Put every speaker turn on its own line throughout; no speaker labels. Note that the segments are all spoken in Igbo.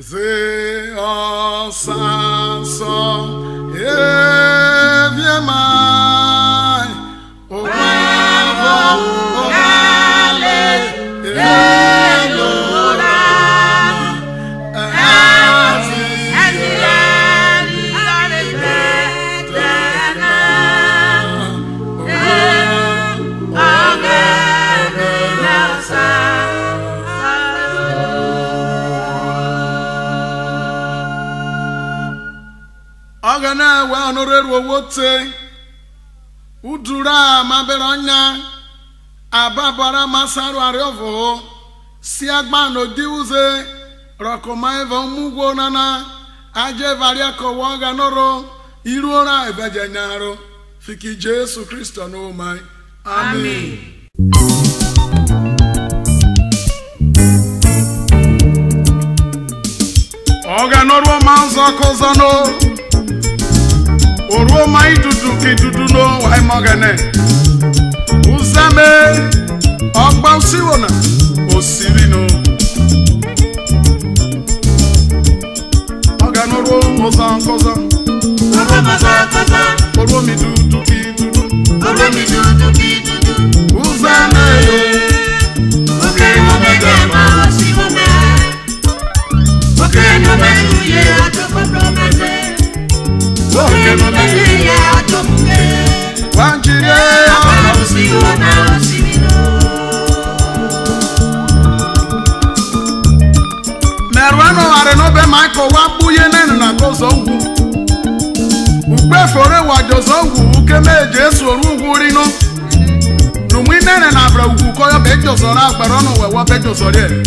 Ze osanso eviemai Ogban ogale elora Ogana wa onoreru wote udura maberonya ababara masaru ariovo si agbano diuze rokoma Evang mugwo nana aje varia ko woga noro iruora ebejenyaro fiki Jesu Kristo no mai amen. Oga noro manzo kozano Oro mai dudu ki dudu no wai mogene Uzame Ogban Usiwo na osiri no Oga noro mozan koza Oro mozan koza Oro mi dudu ki dudu Oro mi dudu ki dudu Uzame Oke no megema Usiwo me Oke no meduye Atoko promese Oke no meduye Atomuke Wanjire Usiwo na Usiwo Merwano arenobe Michael wabuye nenu na gozo ugwu Ugbe fore wajozo ugwu Ukeme Jesu oru ugwu rino Numwi nene na abra ugwu Koyo bejo zora agbarono wewa bejo zore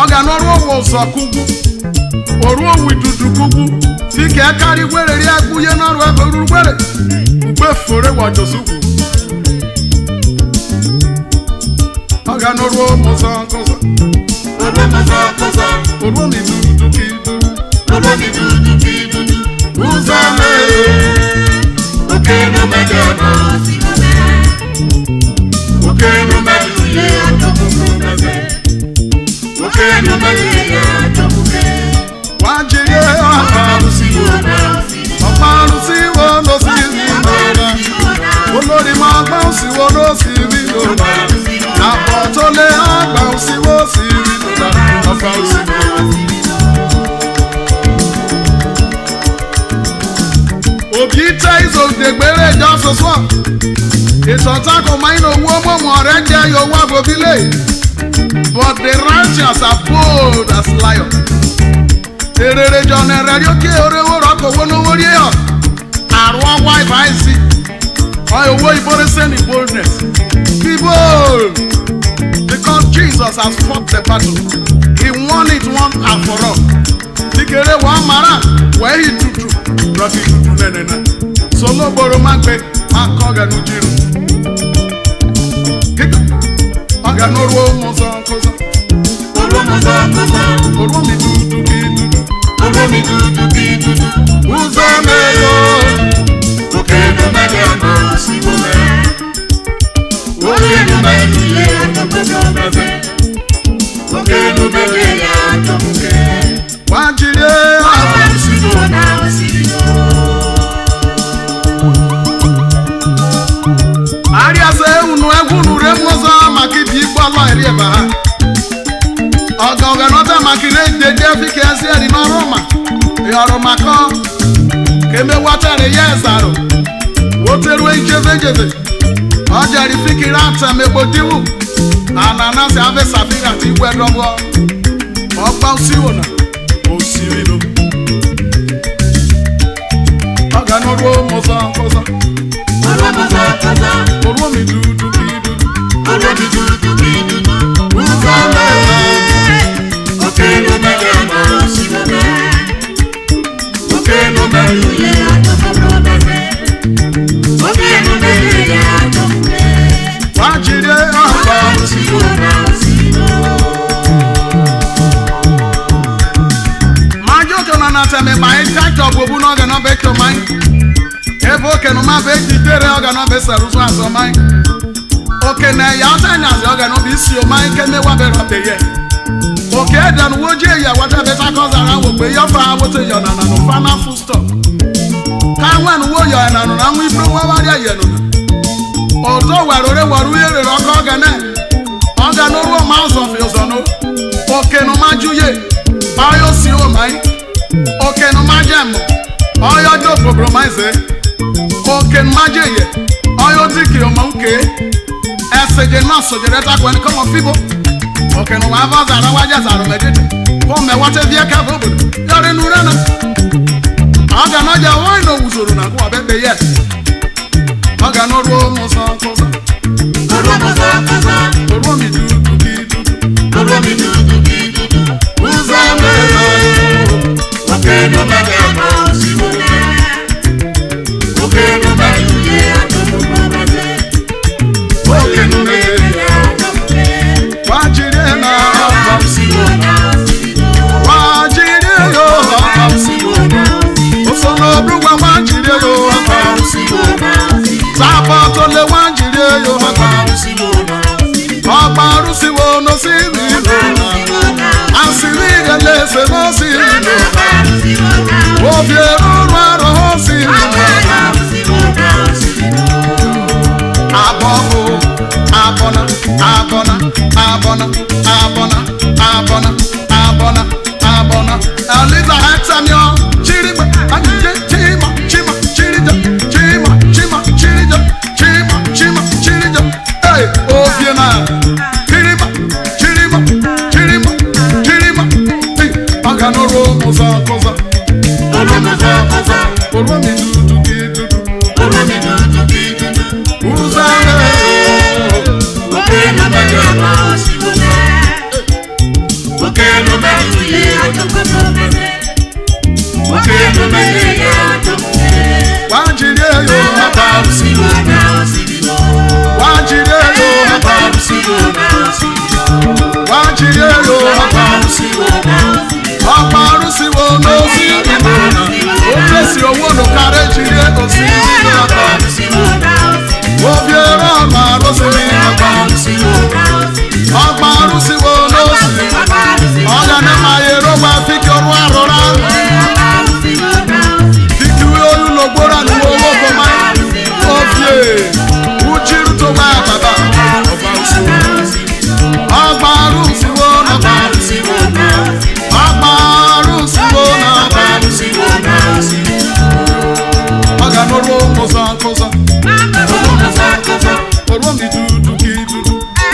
Oga noru owo zokugwu Oru owi dudu kugwu Fike akari gwere ri agbuye noru ego ruru gwere Ugbe fore wajozo ugwu Oga noru owo zonkozo Oro mozan koza Oro mi dudu ki dudu Oro mi dudu ki dudu Uzame Oke no megema Usiwo me Oke no meduye Atomuke Oke no meduye Atomuke Wanjire Ogban Usiwo na Ogban Usiwo no siri nora Olori ma Ogban Usiwo no siri nora Apotole Ogban Usiwo siri nora Ogban Usiwo Obi izo degbere jọsọsọ Ìsọ̀tàkùn máa ń owó mọ̀mọ́ rẹ̀ jẹ́ yòówó àbòbílẹ̀ But the righteous are bold as lion Èrèrè jọ̀nà rẹ̀ yóò kí oríwó rọ́kọ̀ owó lówó rí ọ̀ Àrùn ọwọ́ ìbáyìí owó ìbóresẹ́ ní boldness Be bold Because Jesus has fought the battle He won it one and for all Ìkèrè wọ́n mara wẹ́ẹ́ ìtùtù Rọ́kì ìtùtù nẹ́nẹ́nẹ́ Solo boro magbe Makoga nujiru Kika Oga noru mozan koza Oro mozan koza Oro mi dudu ki dudu Oro mi dudu ki dudu Uzame yo Oke no megema Usiwo me Oke no meduye Atomuke Oke no meduye Atomuke Wanjire Ogban Usiwo na Usiwo Ariase unu egwunu remozo makibi igbolo eri eba ha Oga nota makire dede fike esi eri no Roma yoro mako keme watare yezaro woteru ejevejeve Ojari fikira tamebodiwu anana se ave safira ti gwedobo Ogban Usiwo na osiri no Oga noru mozan koza Oro mozan koza Oro mi dudu ki dudu Oro mi dudu ki dudu Uzame Oke no megema Usiwo me Oke no meduye Atomuke Oke no meduye Atomuke Wanjire Ogban Usiwo na Usiwo Majojo na nateme mai taito bobu no ga no beto mai Evo ke no ma be ditere oga no be saruso aso mai Oke na ya tanya oga no bi si o mai ke me wa be rote ye Okay, then would you ya what better cause around with your father to your nana no farmer full stop. Can one warrior and we from what I yellow. Although we're rock organ, no mouse of your son. Okay, no majuye. I see you, mine. Okay, no majam. I don't compromise. Okay, majuye. I don't think you're monkey. As a general, so the attack when come of people. Okay, no have us and I just are meditating. Come and watch the account. You're in Urana. I got no idea why no Uzuruna. Go back there yet. I got no room or something. Usiwo no siri asiri gele se no siri obiero raro siri abona abona abona abona abona abona abona abona aliza hexamio chiriba chima chima chirija chima chima chirija chima chima chirija hey obiena no romo za cosa romo za cosa romi du kidu romi du kidu uzale okay no me sibona okay no me okay no me wanjire yo hapa sibona wanjire yo hapa sibona wanjire yo hapa sibona Usiwo no siri na Oplesi owo no carriage ye osiri na Obiera ma rosiri na Ogban Usiwo no siri Oga na ma yero wa fiki oru arora Fiki oyu lo gbora ni owo ko ma Obie Uchiru to wa baba Ogban Usiwo no Aga no romo za cosa Oromi du kidu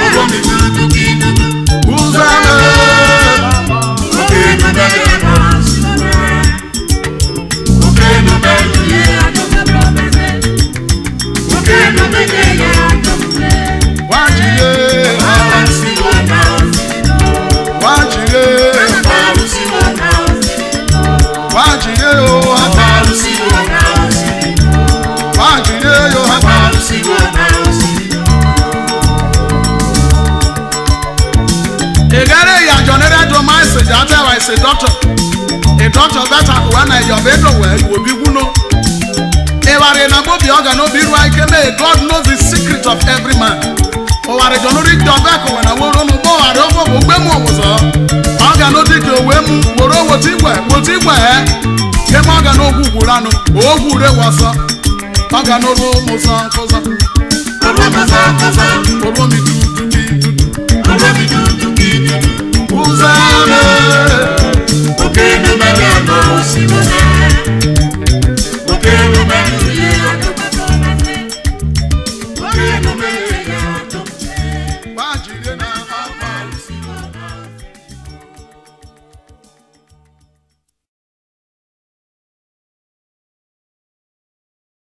Oromi du kidu Uzame Okay no me Okay no me Okay no me Wajiye Wajiye Wajiye yo Usiwo Wajiye yo Usiwo Egare ya jonere do my say that I say doctor a doctor that when I your bedroom where you will be guno Eware na mo bi oga no bi ru ike me God knows the secret of every man Oware jonori do back when I woro no bo are over gbe mu owoso oga no dik owe mu woro woti gwe Kemo oga no gugura no ogure waso oga no ro mo san koza Oromi du